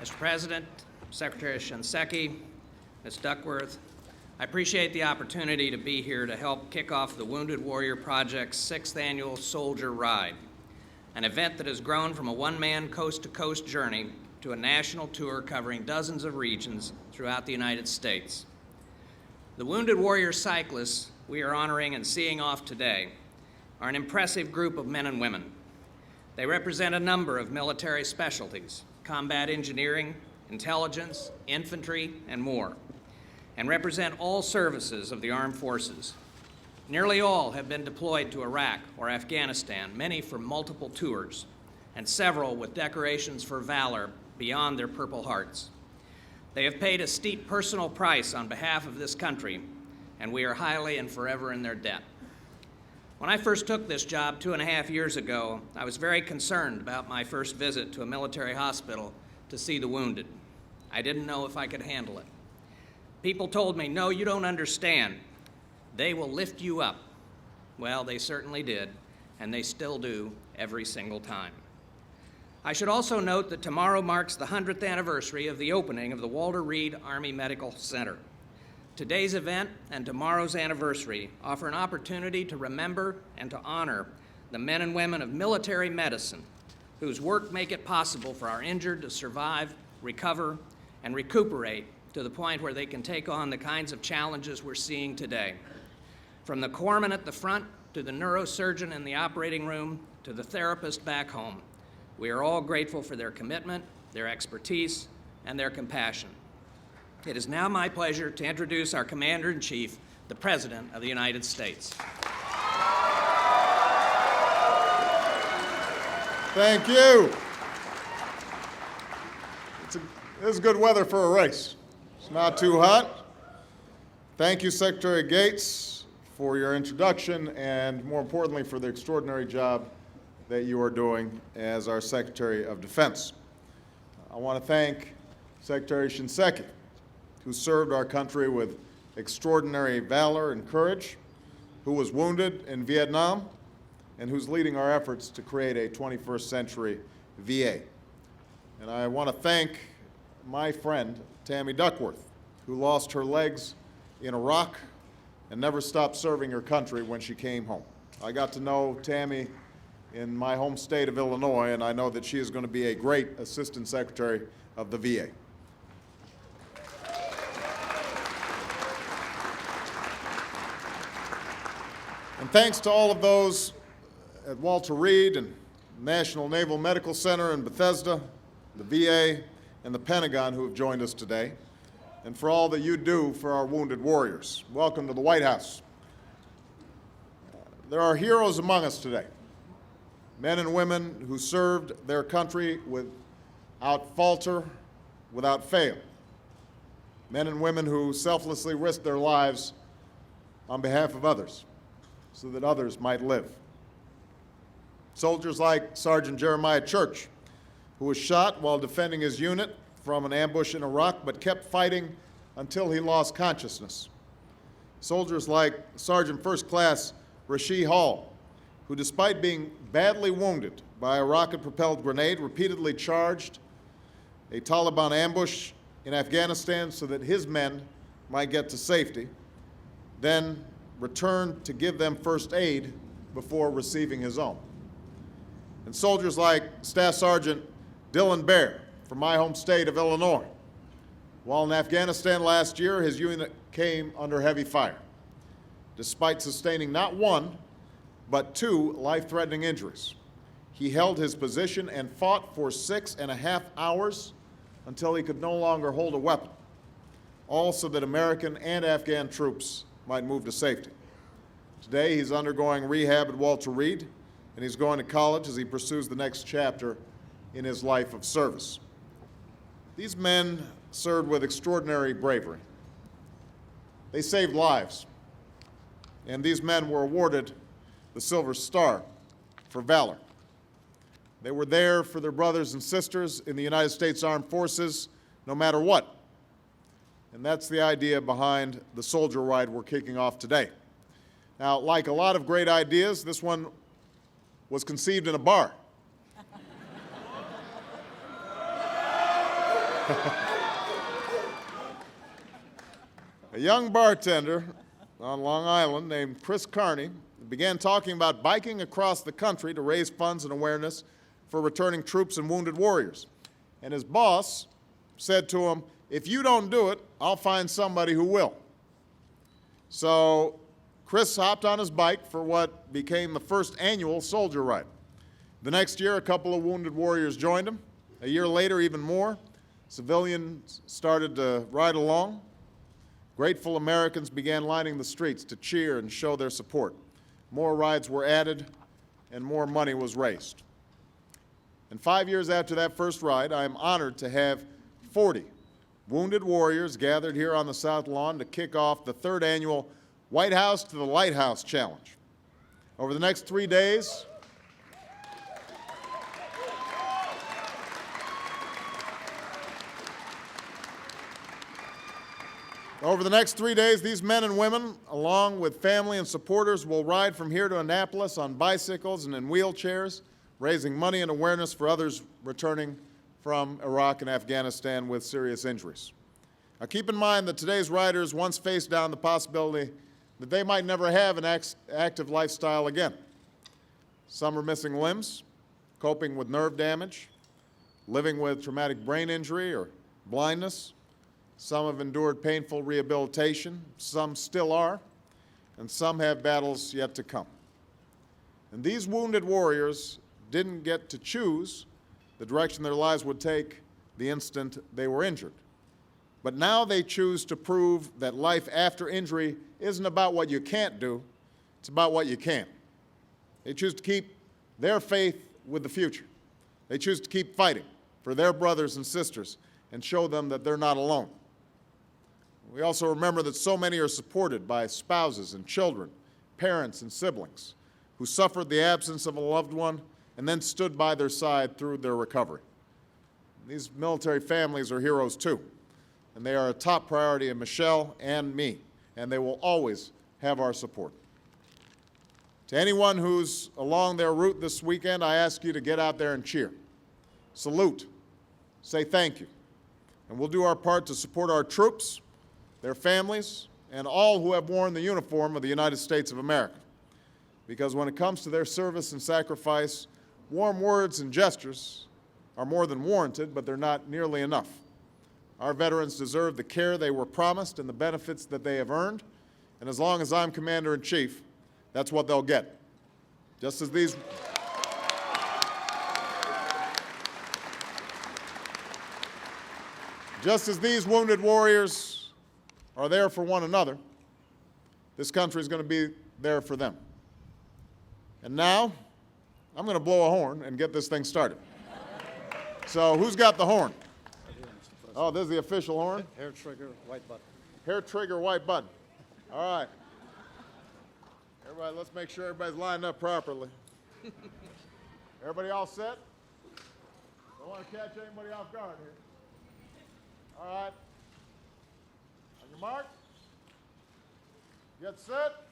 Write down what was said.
Mr. President, Secretary Shinseki, Ms. Duckworth, I appreciate the opportunity to be here to help kick off the Wounded Warrior Project's 6th annual Soldier Ride, an event that has grown from a one-man coast-to-coast journey to a national tour covering dozens of regions throughout the United States. The Wounded Warrior cyclists we are honoring and seeing off today are an impressive group of men and women. They represent a number of military specialties, combat engineering, intelligence, infantry, and more, and represent all services of the armed forces. Nearly all have been deployed to Iraq or Afghanistan, many for multiple tours, and several with decorations for valor beyond their Purple Hearts. They have paid a steep personal price on behalf of this country, and we are highly and forever in their debt. When I first took this job 2.5 years ago, I was very concerned about my first visit to a military hospital to see the wounded. I didn't know if I could handle it. People told me, "No, you don't understand. They will lift you up." Well, they certainly did, and they still do every single time. I should also note that tomorrow marks the 100th anniversary of the opening of the Walter Reed Army Medical Center. Today's event and tomorrow's anniversary offer an opportunity to remember and to honor the men and women of military medicine whose work make it possible for our injured to survive, recover, and recuperate to the point where they can take on the kinds of challenges we're seeing today. From the corpsman at the front to the neurosurgeon in the operating room to the therapist back home, we are all grateful for their commitment, their expertise, and their compassion. It is now my pleasure to introduce our Commander-in-Chief, the President of the United States. Thank you. This is good weather for a race. It's not too hot. Thank you, Secretary Gates, for your introduction and, more importantly, for the extraordinary job that you are doing as our Secretary of Defense. I want to thank Secretary Shinseki, who served our country with extraordinary valor and courage, who was wounded in Vietnam, and who's leading our efforts to create a 21st century VA. And I want to thank my friend, Tammy Duckworth, who lost her legs in Iraq and never stopped serving her country when she came home. I got to know Tammy in my home state of Illinois, and I know that she is going to be a great Assistant Secretary of the VA. And thanks to all of those at Walter Reed and National Naval Medical Center in Bethesda, the VA, and the Pentagon who have joined us today, and for all that you do for our wounded warriors. Welcome to the White House. There are heroes among us today, men and women who served their country without falter, without fail, men and women who selflessly risked their lives on behalf of others, so that others might live. Soldiers like Sergeant Jeremiah Church, who was shot while defending his unit from an ambush in Iraq, but kept fighting until he lost consciousness. Soldiers like Sergeant First Class Rasheed Hall, who despite being badly wounded by a rocket-propelled grenade, repeatedly charged a Taliban ambush in Afghanistan so that his men might get to safety, then returned to give them first aid before receiving his own. And soldiers like Staff Sergeant Dylan Baer from my home state of Illinois. While in Afghanistan last year, his unit came under heavy fire, despite sustaining not one, but 2 life-threatening injuries. He held his position and fought for 6.5 hours until he could no longer hold a weapon, all so that American and Afghan troops might move to safety. Today, he's undergoing rehab at Walter Reed, and he's going to college as he pursues the next chapter in his life of service. These men served with extraordinary bravery. They saved lives, and these men were awarded the Silver Star for valor. They were there for their brothers and sisters in the United States Armed Forces, no matter what. And that's the idea behind the Soldier Ride we're kicking off today. Now, like a lot of great ideas, this one was conceived in a bar. A young bartender on Long Island named Chris Carney began talking about biking across the country to raise funds and awareness for returning troops and wounded warriors. And his boss said to him, "If you don't do it, I'll find somebody who will." So Chris hopped on his bike for what became the first annual soldier ride. The next year, a couple of wounded warriors joined him. A year later, even more. Civilians started to ride along. Grateful Americans began lining the streets to cheer and show their support. More rides were added, and more money was raised. And 5 years after that first ride, I am honored to have 40 wounded warriors gathered here on the South Lawn to kick off the third annual White House to the Lighthouse Challenge. Over the next 3 days, these men and women, along with family and supporters, will ride from here to Annapolis on bicycles and in wheelchairs, raising money and awareness for others returning from Iraq and Afghanistan with serious injuries. Now, keep in mind that today's riders once faced down the possibility that they might never have an active lifestyle again. Some are missing limbs, coping with nerve damage, living with traumatic brain injury or blindness. Some have endured painful rehabilitation, some still are, and some have battles yet to come. And these wounded warriors didn't get to choose the direction their lives would take the instant they were injured. But now they choose to prove that life after injury isn't about what you can't do, it's about what you can. They choose to keep their faith with the future. They choose to keep fighting for their brothers and sisters and show them that they're not alone. We also remember that so many are supported by spouses and children, parents and siblings who suffered the absence of a loved one and then stood by their side through their recovery. These military families are heroes too, and they are a top priority of Michelle and me, and they will always have our support. To anyone who's along their route this weekend, I ask you to get out there and cheer, salute, say thank you, and we'll do our part to support our troops, their families, and all who have worn the uniform of the United States of America. Because when it comes to their service and sacrifice, warm words and gestures are more than warranted, but they're not nearly enough. Our veterans deserve the care they were promised and the benefits that they have earned, and as long as I'm Commander-in-Chief, that's what they'll get. Just as these wounded warriors are there for one another, this country is going to be there for them. And now, I'm going to blow a horn and get this thing started. So who's got the horn? Oh, this is the official horn? Hair trigger, white button. Hair trigger, white button. All right. Everybody, let's make sure everybody's lined up properly. Everybody all set? Don't want to catch anybody off guard here. All right. On your mark. Get set.